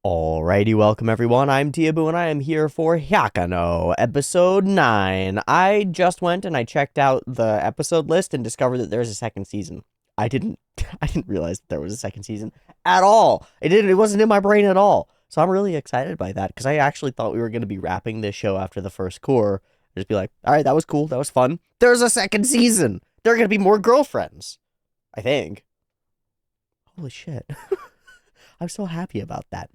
Alrighty, welcome everyone. I'm Teeaboo and I am here for Hyakano, episode 9. I just went and I checked out the episode list and discovered that there's a second season. I didn't I didn't realize that there was a second season at all. It wasn't in my brain at all. So I'm really excited by that because I actually thought we were going to be wrapping this show after the first core. Just be like, "All right, that was cool. That was fun. There's a second season. There are going to be more girlfriends." I think. Holy shit. I'm so happy about that.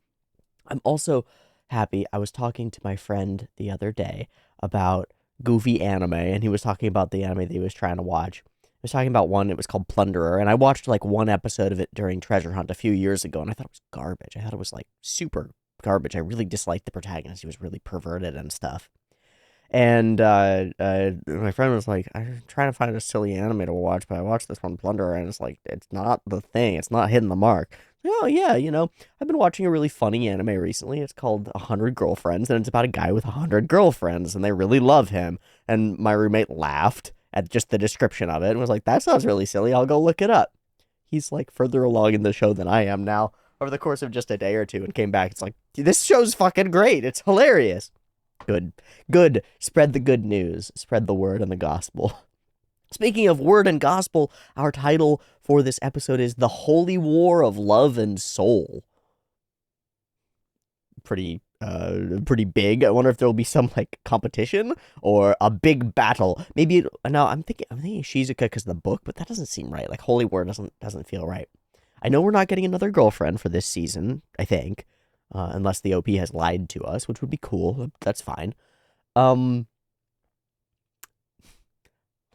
I'm also happy. I was talking to my friend the other day about goofy anime, and he was talking about the anime that he was trying to watch. He was talking about one, it was called Plunderer, and I watched like one episode of it during Treasure Hunt a few years ago, and I thought it was garbage. I thought it was like super garbage. I really disliked the protagonist. He was really perverted and stuff. And my friend was like, "I'm trying to find a silly anime to watch, but I watched this one, Plunderer, and it's like, it's not the thing. It's not hitting the mark." Oh, yeah, I've been watching a really funny anime recently. It's called 100 Girlfriends, and it's about a guy with 100 girlfriends, and they really love him. And my roommate laughed at just the description of it and was like, "That sounds really silly. I'll go look it up." He's like further along in the show than I am now over the course of just a day or two and came back. It's like, "This show's fucking great. It's hilarious." Good. Good. Spread the good news. Spread the word and the gospel. Speaking of word and gospel, our title for this episode is The Holy War of Love and Soul. Pretty big. I wonder if there'll be some like competition or a big battle. Maybe no, I'm thinking Shizuka because of the book, but that doesn't seem right. Like Holy War doesn't feel right. I know we're not getting another girlfriend for this season, I think. Unless the OP has lied to us, which would be cool. That's fine.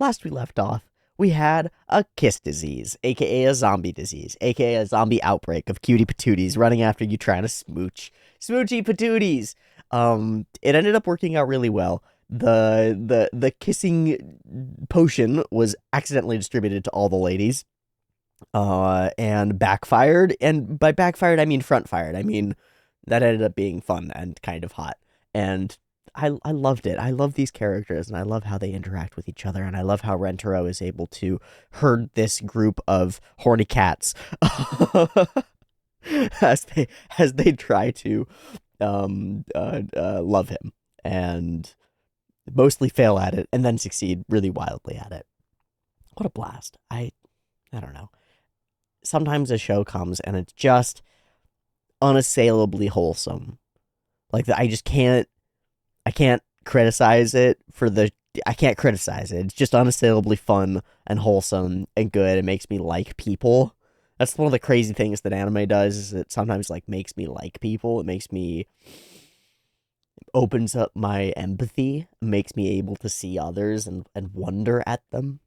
Last we left off, we had a kiss disease, aka a zombie disease, aka a zombie outbreak of cutie patooties running after you trying to smooch. Smoochy patooties! It ended up working out really well. The kissing potion was accidentally distributed to all the ladies. And backfired. And by backfired, I mean front fired. I mean, that ended up being fun and kind of hot. And I loved it. I love these characters, and I love how they interact with each other, and I love how Rentaro is able to herd this group of horny cats as they try to love him, and mostly fail at it, and then succeed really wildly at it. What a blast. I don't know. Sometimes a show comes and it's just unassailably wholesome. Like I can't criticize it I can't criticize it. It's just unassailably fun and wholesome and good. It makes me like people. That's one of the crazy things that anime does, is it sometimes like makes me like people. It opens up my empathy, makes me able to see others and wonder at them,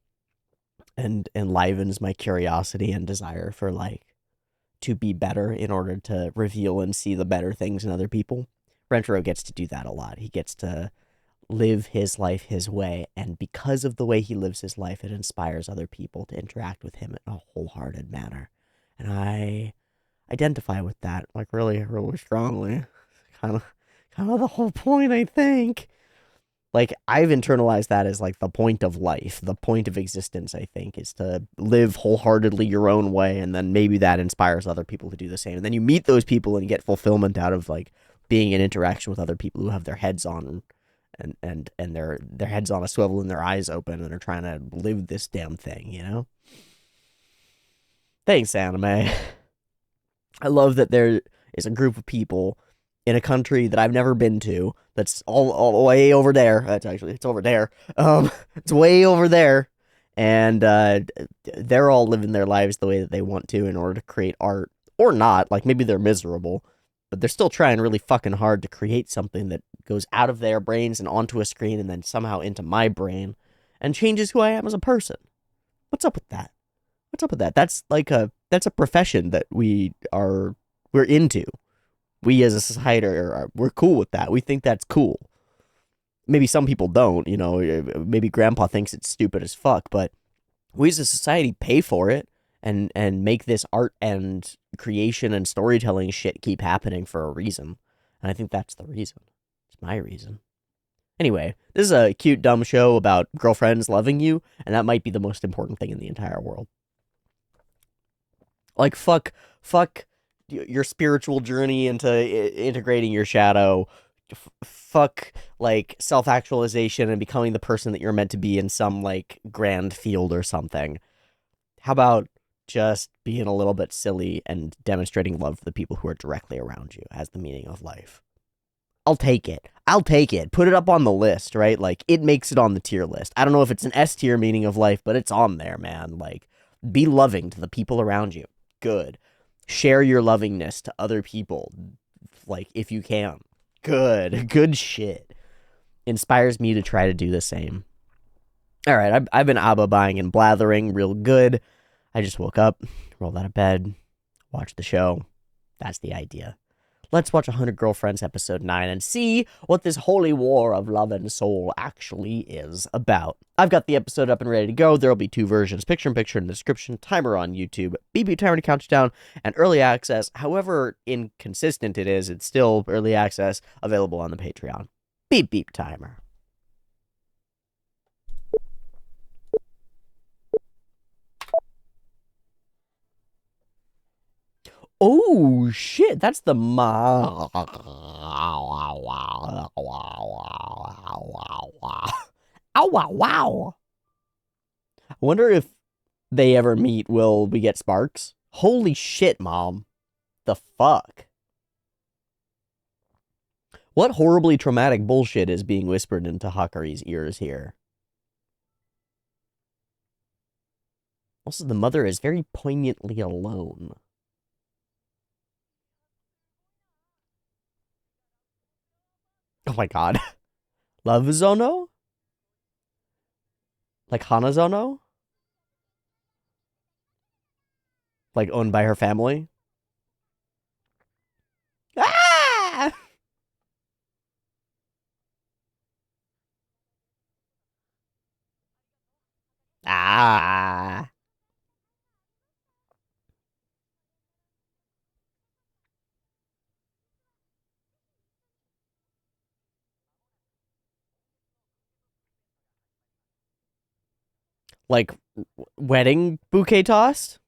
and enlivens my curiosity and desire for like to be better in order to reveal and see the better things in other people. Rentaro gets to do that a lot. He gets to live his life his way, and because of the way he lives his life, it inspires other people to interact with him in a wholehearted manner. And I identify with that like really, really strongly. Kind of the whole point, I think. Like, I've internalized that as like the point of life, the point of existence, I think, is to live wholeheartedly your own way, and then maybe that inspires other people to do the same. And then you meet those people and you get fulfillment out of like being in interaction with other people who have their heads on and their heads on a swivel and their eyes open and are trying to live this damn thing, you know? Thanks, anime. I love that there is a group of people in a country that I've never been to. That's all way over there. It's over there. It's way over there, and they're all living their lives the way that they want to in order to create art, or not. Like maybe they're miserable, but they're still trying really fucking hard to create something that goes out of their brains and onto a screen, and then somehow into my brain, and changes who I am as a person. What's up with that? What's up with that? That's a profession that we're into. We as a society we're cool with that. We think that's cool. Maybe some people don't, maybe grandpa thinks it's stupid as fuck, but we as a society pay for it and make this art and creation and storytelling shit keep happening for a reason. And I think that's the reason. It's my reason. Anyway, this is a cute, dumb show about girlfriends loving you, and that might be the most important thing in the entire world. Like, fuck your spiritual journey into integrating your shadow. Fuck like self-actualization and becoming the person that you're meant to be in some like grand field or something. How about just being a little bit silly and demonstrating love for the people who are directly around you as the meaning of life? I'll take it. I'll take it. Put it up on the list, right? Like, it makes it on the tier list. I don't know if it's an S tier meaning of life, but it's on there, man. Like, be loving to the people around you. Good. Share your lovingness to other people, like, if you can. Good. Good shit. Inspires me to try to do the same. All right, I've been ABBA-buying and blathering real good. I just woke up, rolled out of bed, watched the show. That's the idea. Let's watch 100 Girlfriends episode 9 and see what this holy war of love and soul actually is about. I've got the episode up and ready to go. There'll be 2 versions, picture-in-picture in the description, timer on YouTube, BB timer to count you down, and early access. However inconsistent it is, it's still early access available on the Patreon. Beep beep timer. Oh, shit, that's the Oh, wow, wow. I wonder if they ever meet, will we get sparks? Holy shit, Mom. The fuck? What horribly traumatic bullshit is being whispered into Hakari's ears here? Also, the mother is very poignantly alone. Oh my god. Love Zono? Like Hanazono? Like owned by her family? Ah! Ah! Like wedding bouquet tossed?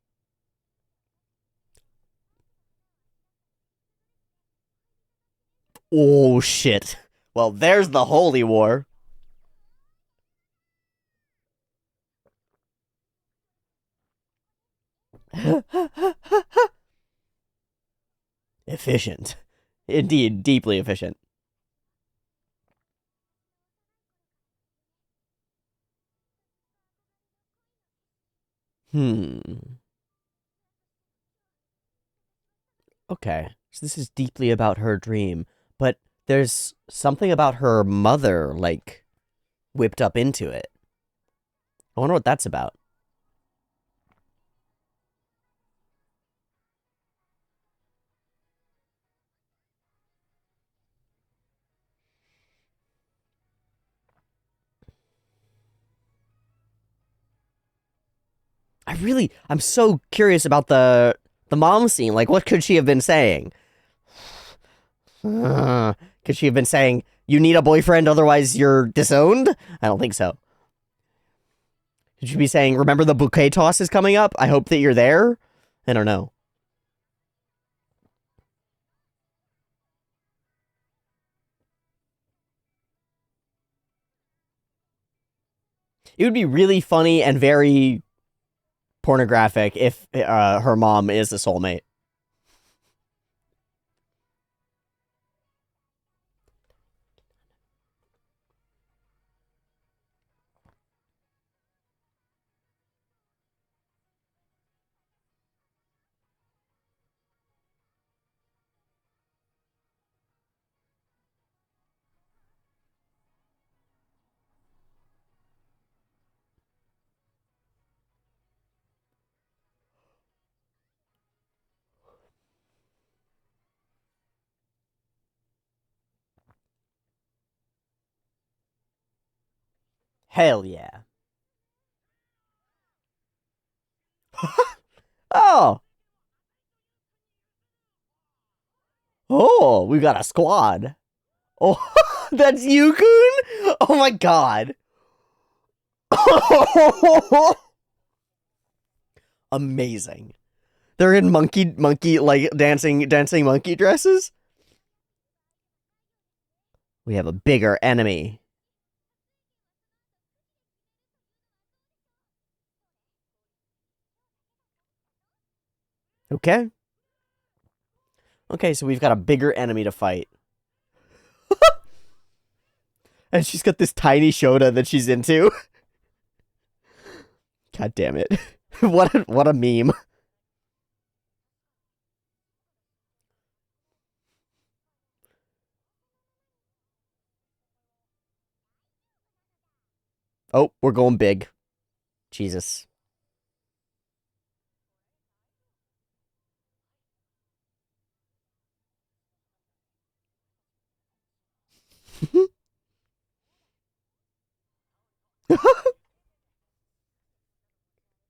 Oh shit. Well, there's the holy war. Efficient. Indeed, deeply efficient. Okay. So this is deeply about her dream, but there's something about her mother, like, whipped up into it. I wonder what that's about. I'm so curious about the mom scene. Like, what could she have been saying? Could she have been saying, you need a boyfriend, otherwise you're disowned? I don't think so. Could she be saying, remember the bouquet toss is coming up? I hope that you're there? I don't know. It would be really funny and very pornographic if her mom is a soulmate. Hell yeah. Oh. Oh, we got a squad. Oh, that's Yukun? Oh my god. Amazing. They're in monkey like dancing monkey dresses. We have a bigger enemy. Okay. Okay, so we've got a bigger enemy to fight. And she's got this tiny Shota that she's into. God damn it. What a meme. Oh, we're going big. Jesus.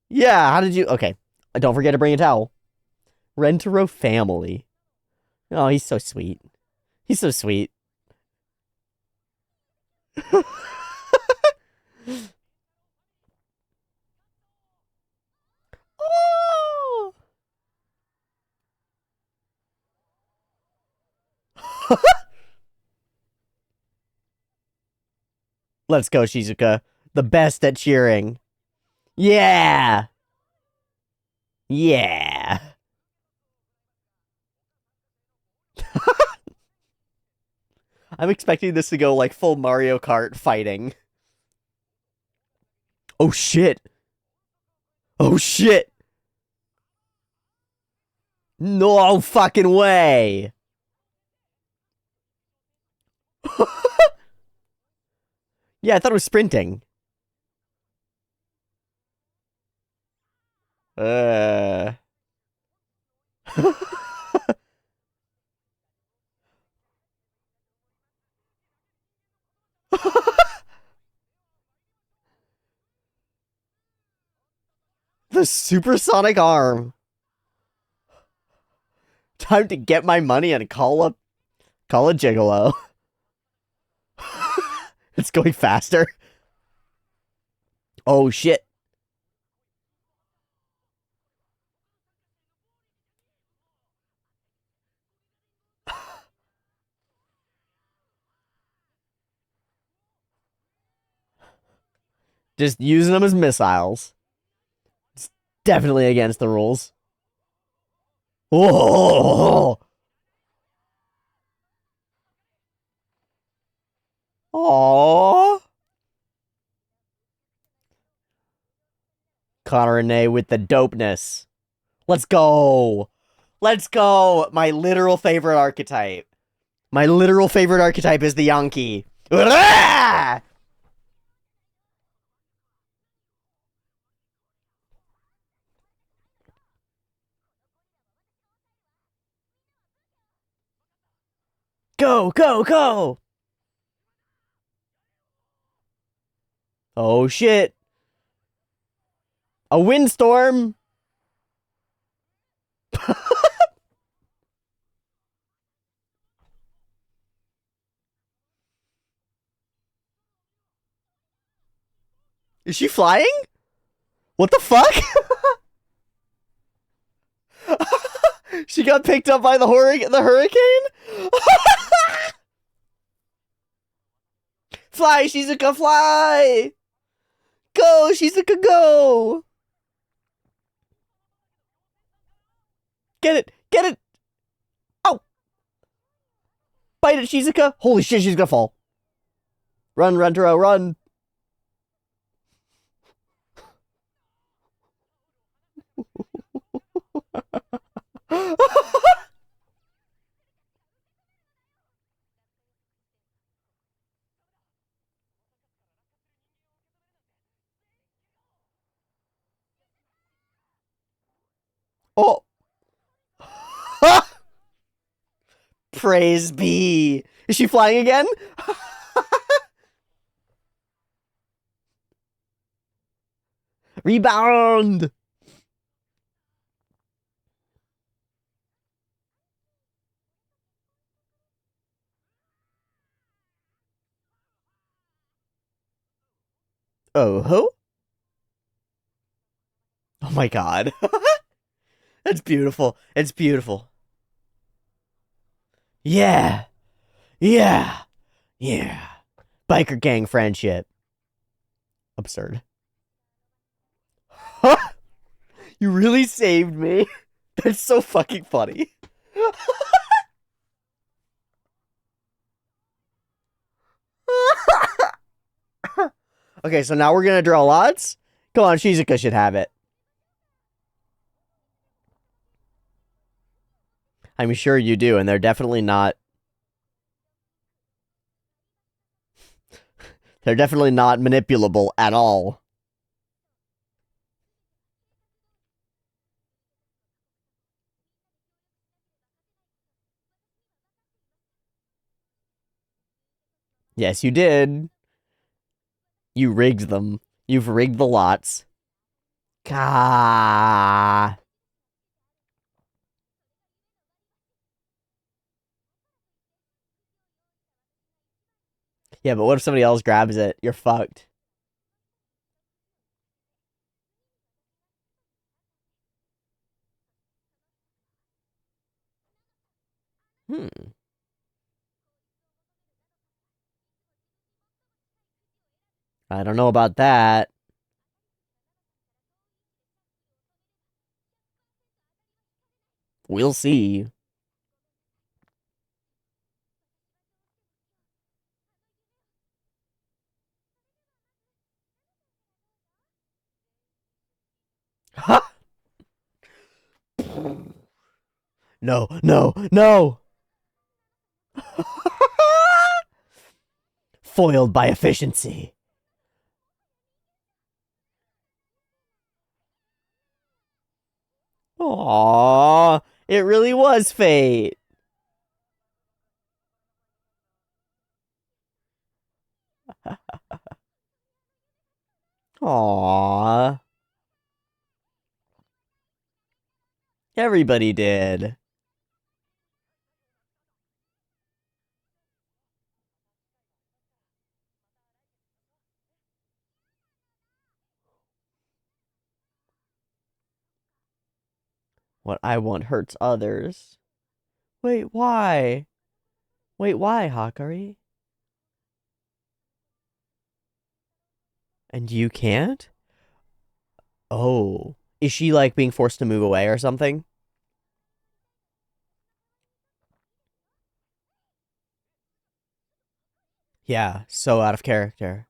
Yeah, how did you... Okay. Don't forget to bring a towel. Rentaro family. Oh, he's so sweet. He's so sweet. Oh! Let's go, Shizuka. The best at cheering. Yeah! Yeah! I'm expecting this to go like full Mario Kart fighting. Oh shit! Oh shit! No fucking way! Yeah, I thought it was sprinting. Uh. The supersonic arm. Time to get my money and call a gigolo. It's going faster. Oh shit. Just using them as missiles. It's definitely against the rules. Oh. Aww. Connor and Nay with the dopeness. Let's go. Let's go. My literal favorite archetype. My literal favorite archetype is the Yankee. Go, go, go. Oh shit. A windstorm. Is she flying? What the fuck? She got picked up by the hurricane? Fly, Shizuka, fly! Go, Shizuka, go! Get it! Get it! Oh! Bite it, Shizuka! Holy shit, she's gonna fall. Run, Rentaro, run! Oh! Praise be! Is she flying again? Rebound! Oh ho? Oh my god. It's beautiful. It's beautiful. Yeah. Yeah. Yeah. Biker gang friendship. Absurd. You really saved me. That's so fucking funny. Okay, so now we're gonna draw lots. Come on, Shizuka should have it. I'm sure you do, and they're definitely not. They're definitely not manipulable at all. Yes, you did. You rigged them. You've rigged the lots. Gah. Yeah, but what if somebody else grabs it? You're fucked. Hmm. I don't know about that. We'll see. No, no, no! Foiled by efficiency. Aww, it really was fate. Aww. Everybody did. What I want hurts others. Wait, why? Wait, why, Hakari? And you can't? Oh. Is she like being forced to move away or something? Yeah, so out of character.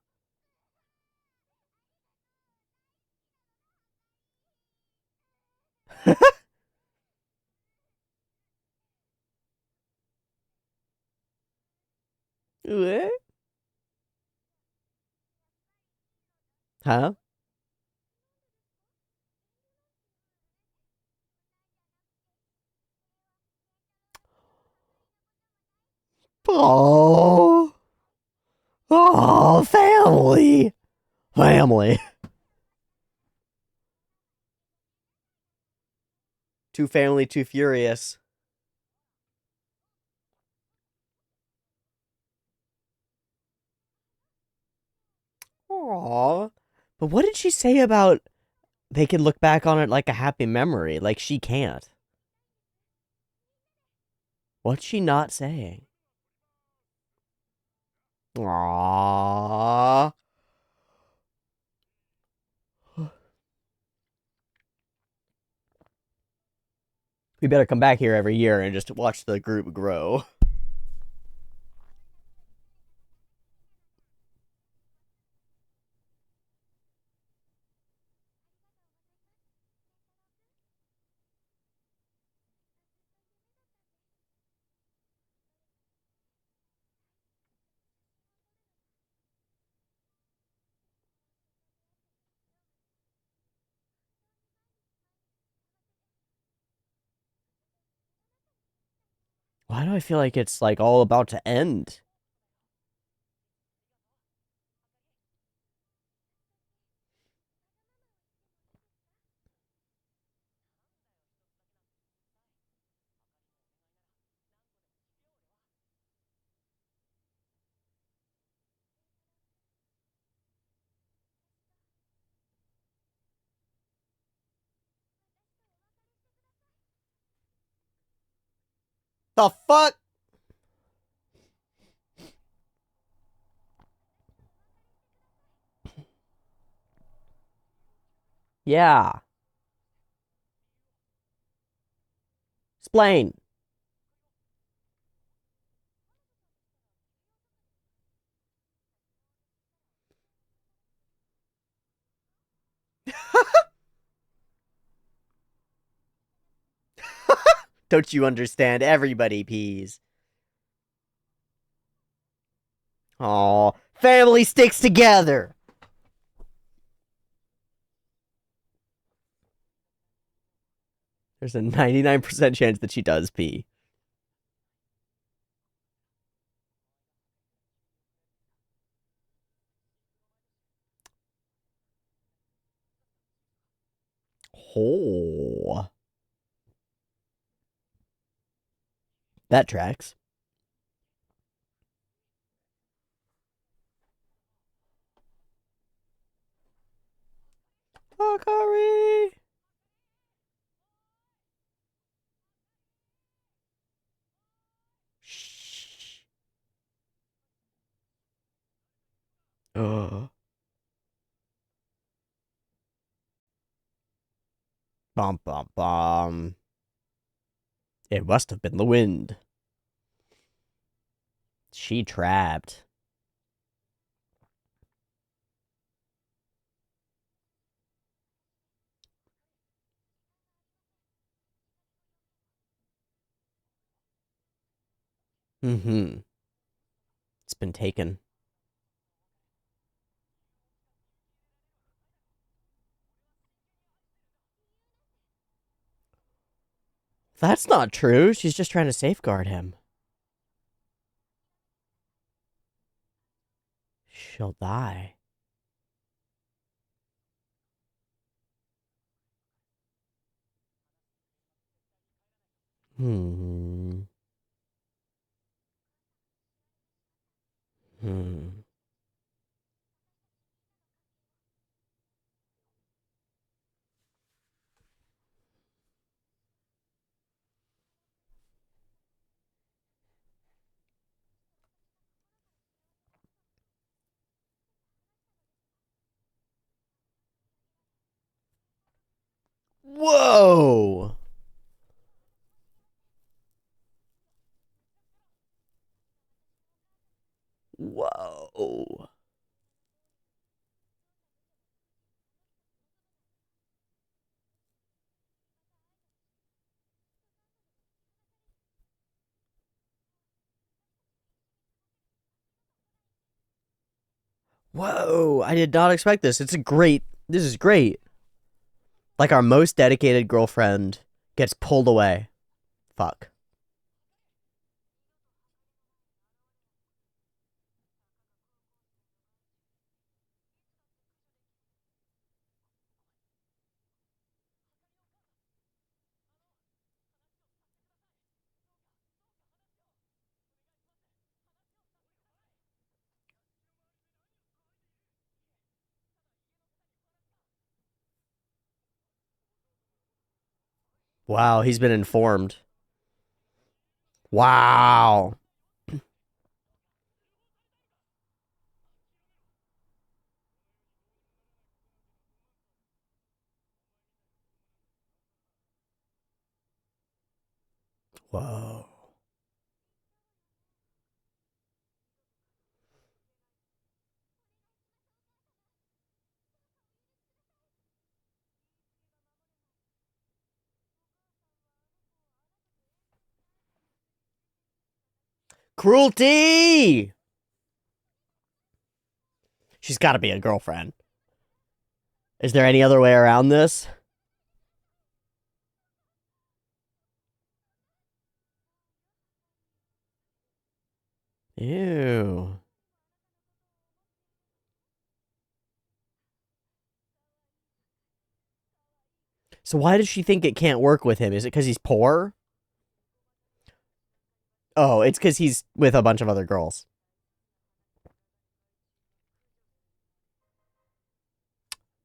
Huh? Oh. Oh, family. Family. Too family, too furious. Aww. But what did she say about they can look back on it like a happy memory? Like she can't. What's she not saying? Aww. We better come back here every year and just watch the group grow. Why do I feel like it's like all about to end? The fuck? Yeah. Explain. Don't you understand? Everybody pees. Aw, family sticks together. There's a 99% chance that she does pee. Oh. That tracks. Akari. Shh. Bum bum bum. It must have been the wind. She trapped. Mm-hmm. It's been taken. That's not true. She's just trying to safeguard him. She'll die. Hmm. Hmm. Whoa! Whoa. Whoa, I did not expect this. This is great. Like our most dedicated girlfriend gets pulled away. Fuck. Wow, he's been informed. Wow. Whoa. Cruelty! She's got to be a girlfriend. Is there any other way around this? Ew. So why does she think it can't work with him? Is it because he's poor? Oh, it's because he's with a bunch of other girls.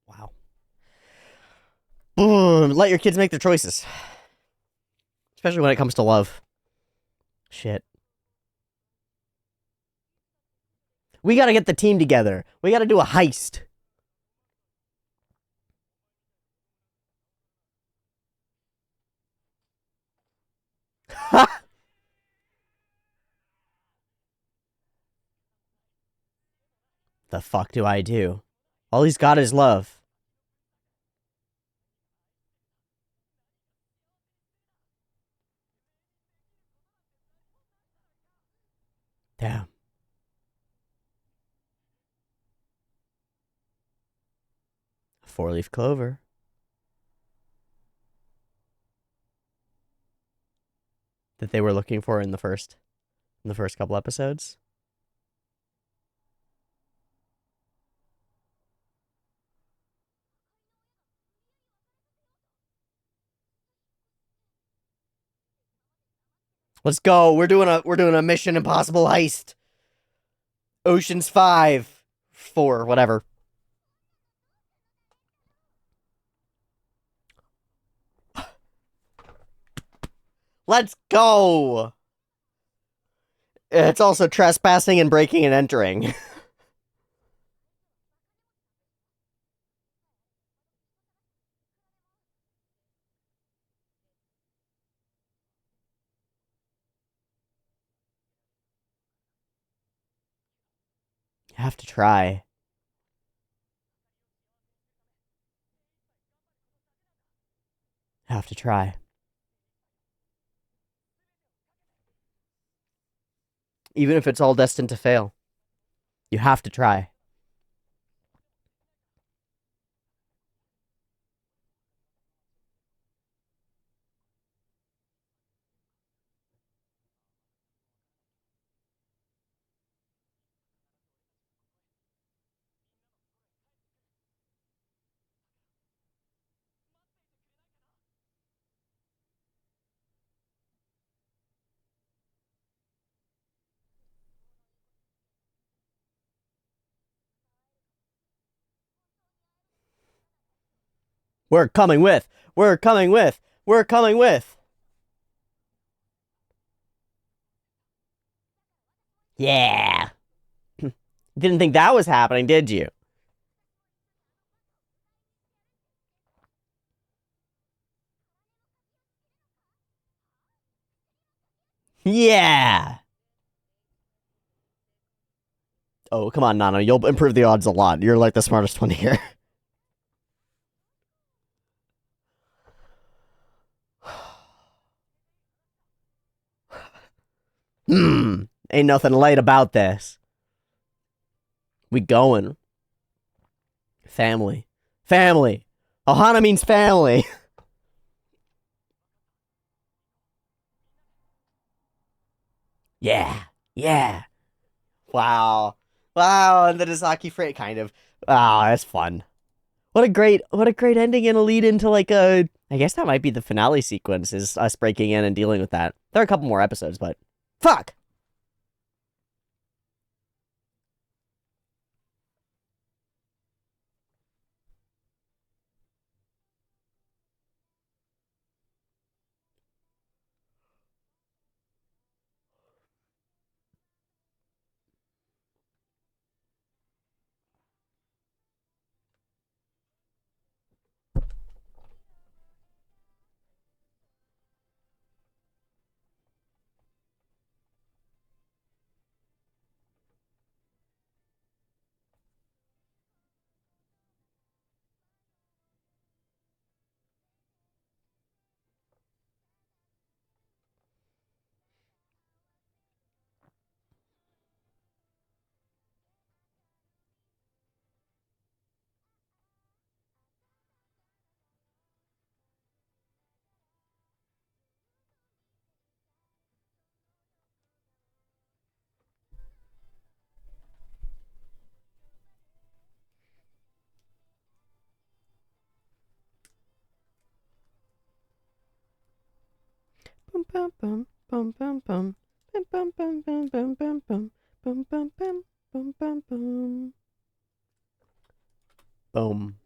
Wow. Boom. Let your kids make their choices. Especially when it comes to love. Shit. We gotta get the team together. We gotta do a heist. The fuck do I do? All he's got is love. Damn. Four-leaf clover. That they were looking for in the first couple episodes. Let's go. We're doing a Mission Impossible heist. Ocean's 5. 4, whatever. Let's go. It's also trespassing and breaking and entering. You have to try. Have to try. Even if it's all destined to fail. You have to try. We're coming with. We're coming with. We're coming with. Yeah. Didn't think that was happening, did you? Yeah. Oh, come on, Nano. You'll improve the odds a lot. You're like the smartest one here. Ain't nothing light about this. We going. Family. Family. Ohana means family. Yeah. Yeah. Wow. Wow, and the Nizaki freight kind of. Wow, that's fun. What a great ending and a lead into like a I guess that might be the finale sequence is us breaking in and dealing with that. There are a couple more episodes, but fuck. Bum bum bum bum bum bum bum bum bum bum bum bum bum bum bum bum bum bum. Boom.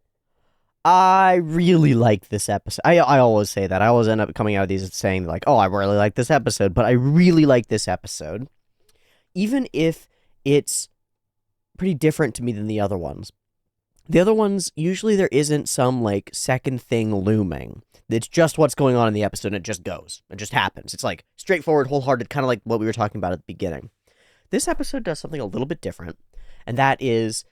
I really like this episode. I always say that. I always end up coming out of these saying like, "Oh, I really like this episode," but I really like this episode, even if it's pretty different to me than the other ones. The other ones, usually there isn't some like second thing looming. It's just what's going on in the episode and it just goes. It just happens. It's like straightforward, wholehearted, kind of like what we were talking about at the beginning. This episode does something a little bit different, and that is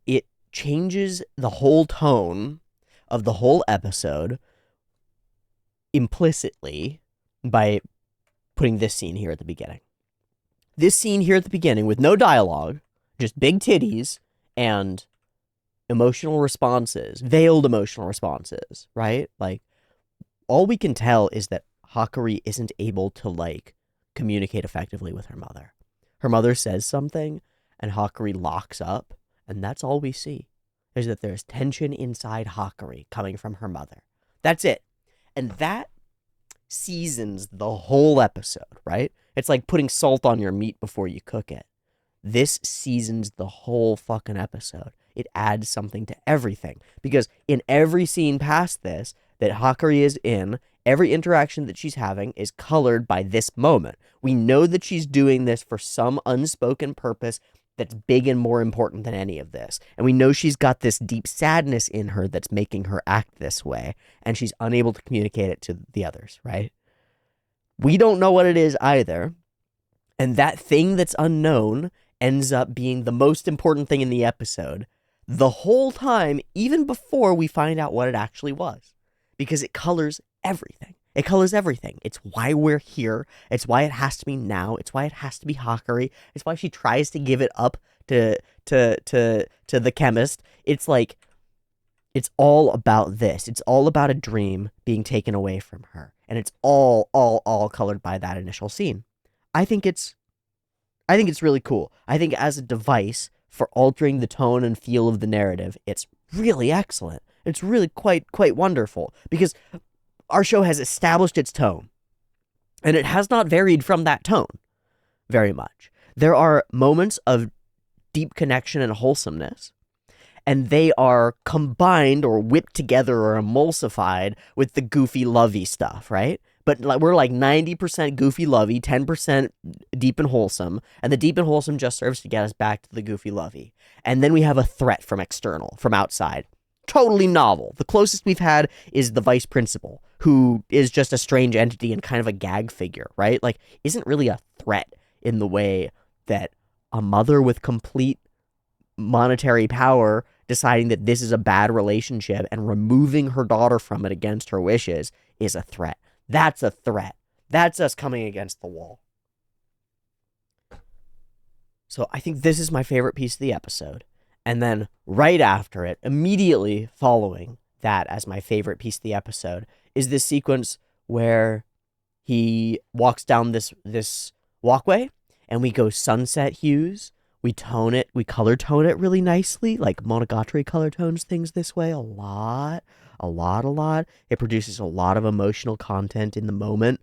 it changes the whole tone of the whole episode implicitly by putting this scene here at the beginning. This scene here at the beginning with no dialogue, just big titties and emotional responses, veiled emotional responses, right? Like, all we can tell is that Hakari isn't able to, like, communicate effectively with her mother. Her mother says something, and Hakari locks up, and that's all we see, is that there's tension inside Hakari coming from her mother. That's it. And that seasons the whole episode, right? It's like putting salt on your meat before you cook it. This seasons the whole fucking episode. It adds something to everything. Because in every scene past this that Hakari is in, every interaction that she's having is colored by this moment. We know that she's doing this for some unspoken purpose that's big and more important than any of this. And we know she's got this deep sadness in her that's making her act this way. And she's unable to communicate it to the others, right? We don't know what it is either. And that thing that's unknown ends up being the most important thing in the episode the whole time, even before we find out what it actually was. Because it colors everything. It colors everything. It's why we're here. It's why it has to be now. It's why it has to be Hakari. It's why she tries to give it up to the chemist. It's like, it's all about this. It's all about a dream being taken away from her. And it's all colored by that initial scene. I think it's really cool. I think as a device for altering the tone and feel of the narrative, it's really excellent. It's really quite wonderful because our show has established its tone and it has not varied from that tone very much. There are moments of deep connection and wholesomeness, and they are combined or whipped together or emulsified with the goofy lovey stuff, right? But we're like 90% goofy lovey, 10% deep and wholesome, and the deep and wholesome just serves to get us back to the goofy lovey. And then we have a threat from external, from outside. Totally novel. The closest we've had is the vice principal, who is just a strange entity and kind of a gag figure, right? Like, isn't really a threat in the way that a mother with complete monetary power deciding that this is a bad relationship and removing her daughter from it against her wishes is a threat. That's a threat. That's us coming against the wall. So I think this is my favorite piece of the episode. And then right after it, immediately following that as my favorite piece of the episode, is this sequence where he walks down this walkway and we go sunset hues. We tone it, we color tone it really nicely, like Monogatari color tones things this way a lot. It produces a lot of emotional content in the moment.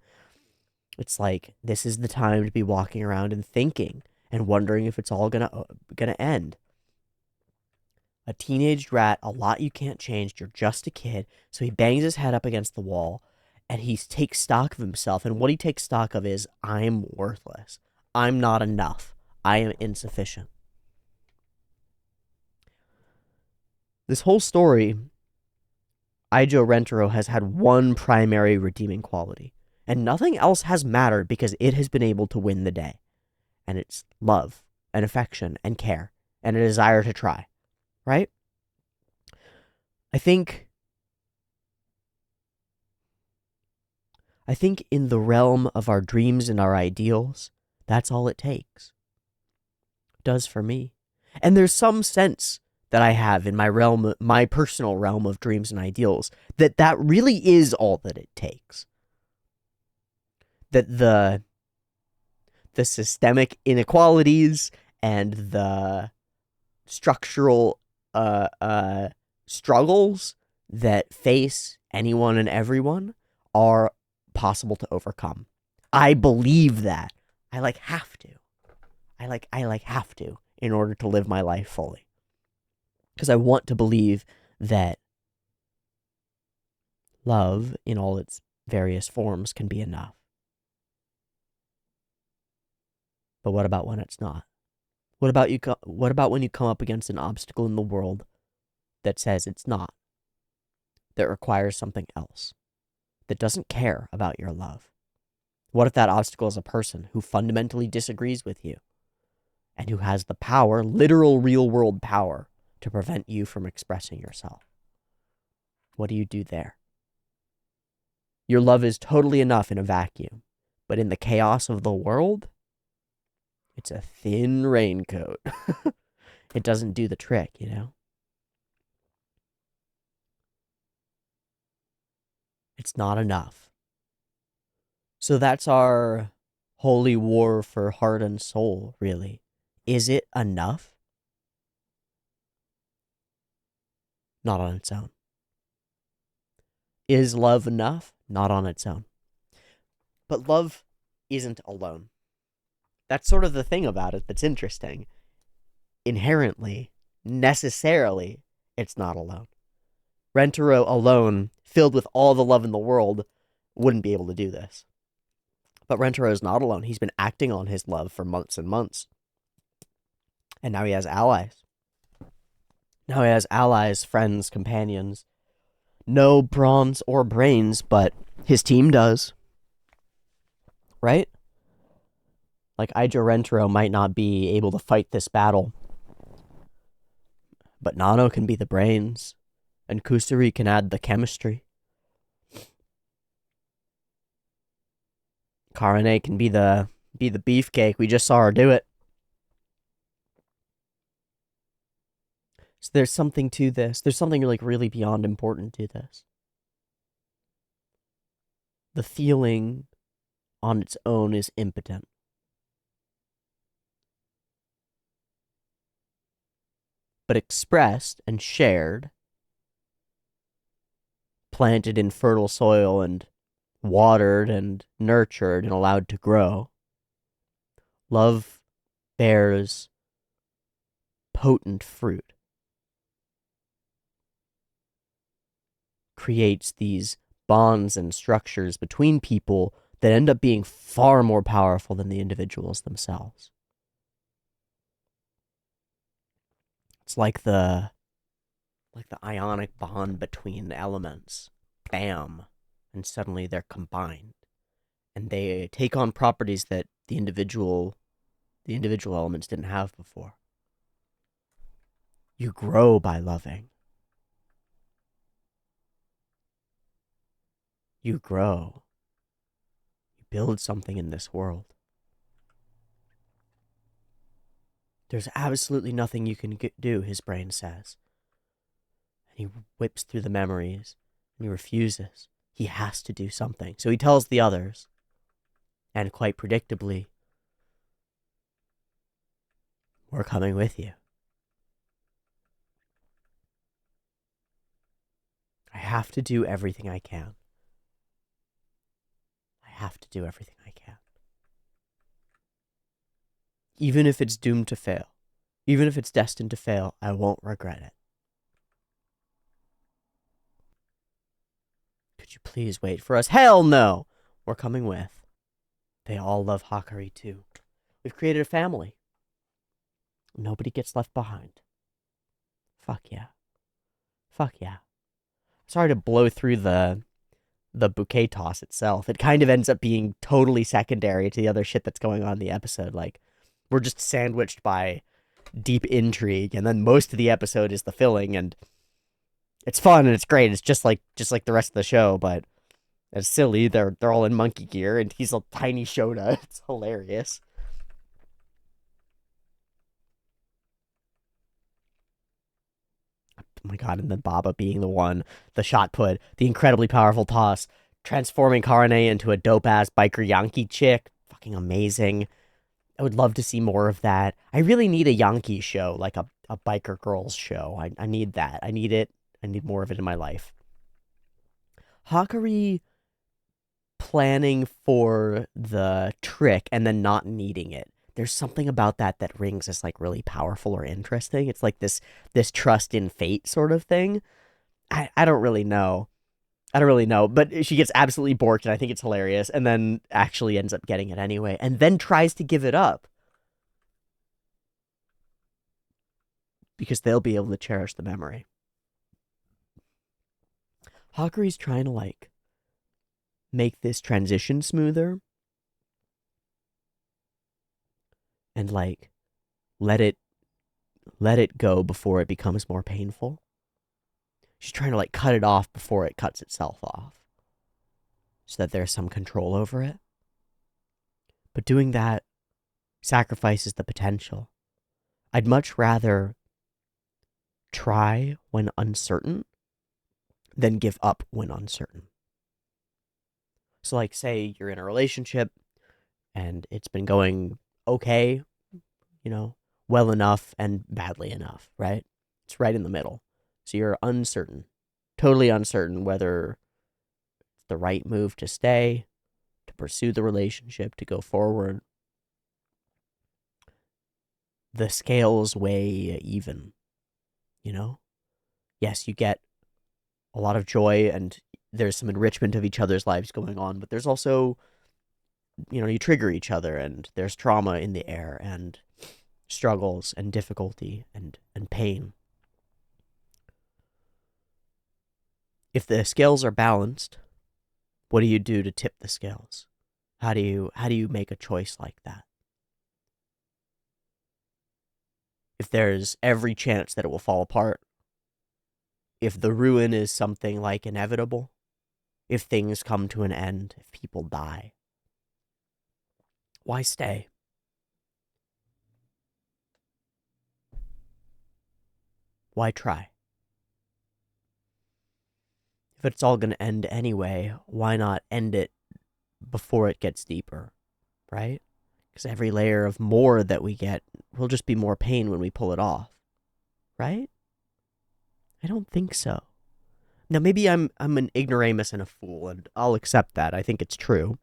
It's like, this is the time to be walking around and thinking and wondering if it's all gonna end. A teenage rat, a lot you can't change, you're just a kid. So he bangs his head up against the wall and he takes stock of himself. And what he takes stock of is, I'm worthless. I'm not enough. I am insufficient. This whole story, Aijo Rentaro has had one primary redeeming quality, and nothing else has mattered because it has been able to win the day. And it's love and affection and care and a desire to try, right? I think in the realm of our dreams and our ideals, that's all it takes. Does for me. And there's some sense that I have in my realm, my personal realm of dreams and ideals, that really is all that it takes. That the systemic inequalities and the structural struggles that face anyone and everyone are possible to overcome. I believe that. I have to. I have to in order to live my life fully. Because I want to believe that Love, in all its various forms, can be enough. But what about when it's not? What about when you come up against an obstacle in the world that says it's not, that requires something else, that doesn't care about your love? What if that obstacle is a person who fundamentally disagrees with you and who has the power, literal real-world power, to prevent you from expressing yourself? What do you do there? Your love is totally enough in a vacuum, but in the chaos of the world, it's a thin raincoat. It doesn't do the trick, you know? It's not enough. So that's our holy war for heart and soul, really. Is it enough? Not on its own. Is love enough? Not on its own. But love isn't alone. That's sort of the thing about it that's interesting. Inherently, necessarily, it's not alone. Rentaro alone, filled with all the love in the world, wouldn't be able to do this. But Rentaro is not alone. He's been acting on his love for months and months. And now he has allies. Now he has allies, friends, companions. No bronze or brains, but his team does. Right? Like, Ijo Rentaro might not be able to fight this battle, but Nano can be the brains, and Kusuri can add the chemistry. Karane can be the beefcake. We just saw her do it. So there's something to this. There's something like really beyond important to this. The feeling on its own is impotent. But expressed and shared, planted in fertile soil and watered and nurtured and allowed to grow, love bears potent fruit. Creates these bonds and structures between people that end up being far more powerful than the individuals themselves. It's like the ionic bond between elements. Bam. And suddenly they're combined. And they take on properties that the individual elements didn't have before. You grow by loving. You grow. You build something in this world. There's absolutely nothing you can do, his brain says. And he whips through the memories, and he refuses. He has to do something. So he tells the others, and quite predictably, we're coming with you. I have to do everything I can. I have to do everything I can. Even if it's doomed to fail, even if it's destined to fail, I won't regret it. Could you please wait for us? Hell no! We're coming with. They all love Hakari too. We've created a family. Nobody gets left behind. Fuck yeah. Fuck yeah. Sorry to blow through the bouquet toss itself. It kind of ends up being totally secondary to the other shit that's going on in the episode. Like, we're just sandwiched by deep intrigue, and then most of the episode is the filling, and it's fun and it's great. It's just like the rest of the show, but it's silly. They're all in monkey gear, and he's a tiny Shota. It's hilarious. Oh my god, and then Baba being the shot put, the incredibly powerful toss, transforming Karane into a dope-ass biker Yankee chick. Fucking amazing. I would love to see more of that. I really need a Yankee show, like a biker girls show. I need that. I need it. I need more of it in my life. Hakari planning for the trick and then not needing it. There's something about that rings as like really powerful or interesting. It's like this trust in fate sort of thing. I don't really know. I don't really know, but she gets absolutely borked, and I think it's hilarious, and then actually ends up getting it anyway, and then tries to give it up because they'll be able to cherish the memory. Hakure's trying to, like, make this transition smoother and, like, let it go before it becomes more painful. She's trying to, like, cut it off before it cuts itself off so that there's some control over it. But doing that sacrifices the potential. I'd much rather try when uncertain than give up when uncertain. So, like, say you're in a relationship and it's been going okay, you know, well enough and badly enough, right? It's right in the middle. So you're uncertain, totally uncertain whether it's the right move to stay, to pursue the relationship, to go forward. The scales weigh even, you know? Yes, you get a lot of joy and there's some enrichment of each other's lives going on, but there's also, you know, you trigger each other and there's trauma in the air and struggles and difficulty and pain. If the scales are balanced, what do you do to tip the scales? How do you make a choice like that? If there's every chance that it will fall apart, if the ruin is something like inevitable, if things come to an end, if people die, why stay? Why try? If it's all going to end anyway, why not end it before it gets deeper, right? Because every layer of more that we get will just be more pain when we pull it off, right? I don't think so. Now, maybe I'm an ignoramus and a fool, and I'll accept that. I think it's true.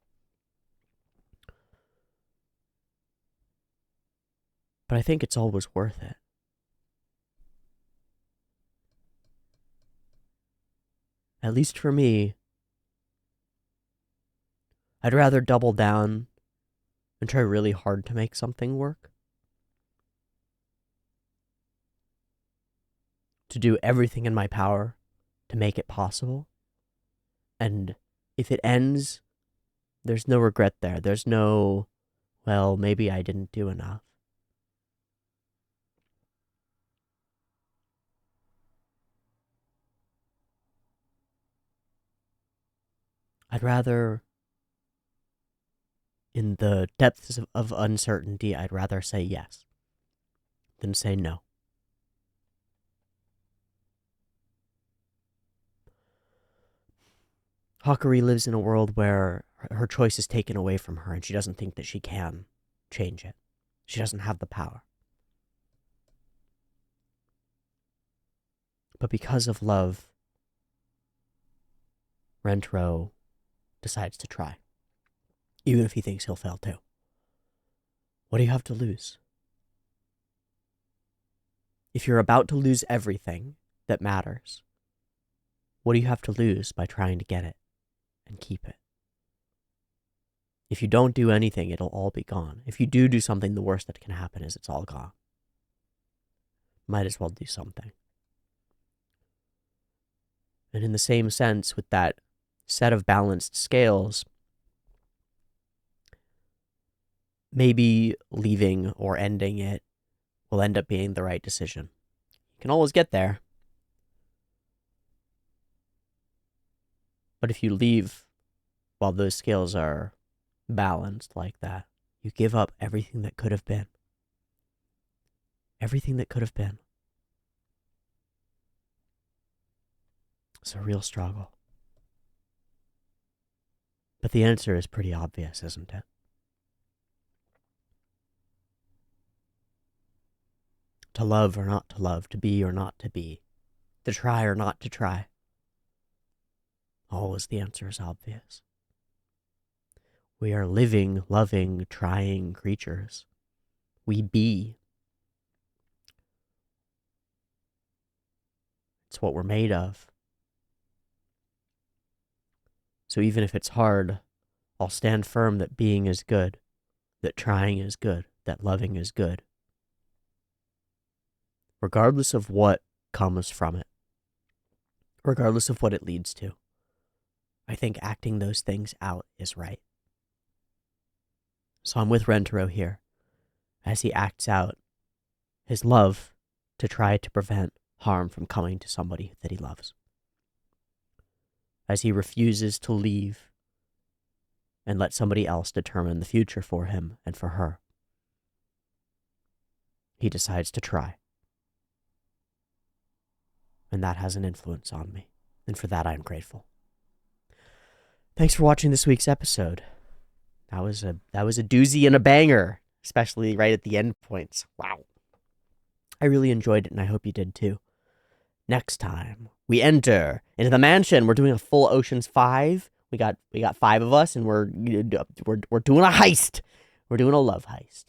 But I think it's always worth it. At least for me, I'd rather double down and try really hard to make something work. To do everything in my power to make it possible. And if it ends, there's no regret there. There's no, well, maybe I didn't do enough. I'd rather, in the depths of uncertainty, I'd rather say yes than say no. Hakuri lives in a world where her choice is taken away from her and she doesn't think that she can change it. She doesn't have the power. But because of love, Rentro decides to try, even if he thinks he'll fail too. What do you have to lose? If you're about to lose everything that matters, what do you have to lose by trying to get it and keep it? If you don't do anything, it'll all be gone. If you do something, the worst that can happen is it's all gone. Might as well do something. And in the same sense, with that set of balanced scales, maybe leaving or ending it will end up being the right decision. You can always get there. But if you leave while those scales are balanced like that, you give up everything that could have been. Everything that could have been. It's a real struggle. But the answer is pretty obvious, isn't it? To love or not to love, to be or not to be, to try or not to try. Always the answer is obvious. We are living, loving, trying creatures. We be. It's what we're made of. So even if it's hard, I'll stand firm that being is good, that trying is good, that loving is good. Regardless of what comes from it, regardless of what it leads to, I think acting those things out is right. So I'm with Rentaro here as he acts out his love to try to prevent harm from coming to somebody that he loves. As he refuses to leave and let somebody else determine the future for him and for her, he decides to try. And that has an influence on me. And for that, I am grateful. Thanks for watching this week's episode. That was a doozy and a banger, especially right at the end points. Wow. I really enjoyed it, and I hope you did too. Next time, we enter into the mansion. We're doing a full Ocean's 5. We got 5 of us, and we're doing a heist. We're doing a love heist.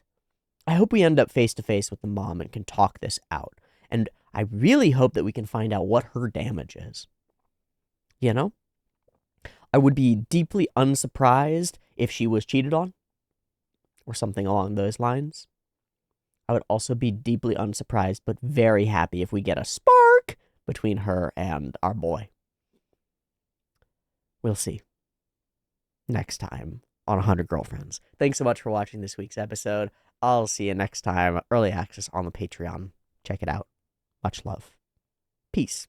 I hope we end up face to face with the mom and can talk this out. And I really hope that we can find out what her damage is. You know? I would be deeply unsurprised if she was cheated on or something along those lines. I would also be deeply unsurprised but very happy if we get a spark between her and our boy. We'll see. Next time on 100 Girlfriends. Thanks so much for watching this week's episode. I'll see you next time. Early access on the Patreon. Check it out. Much love. Peace.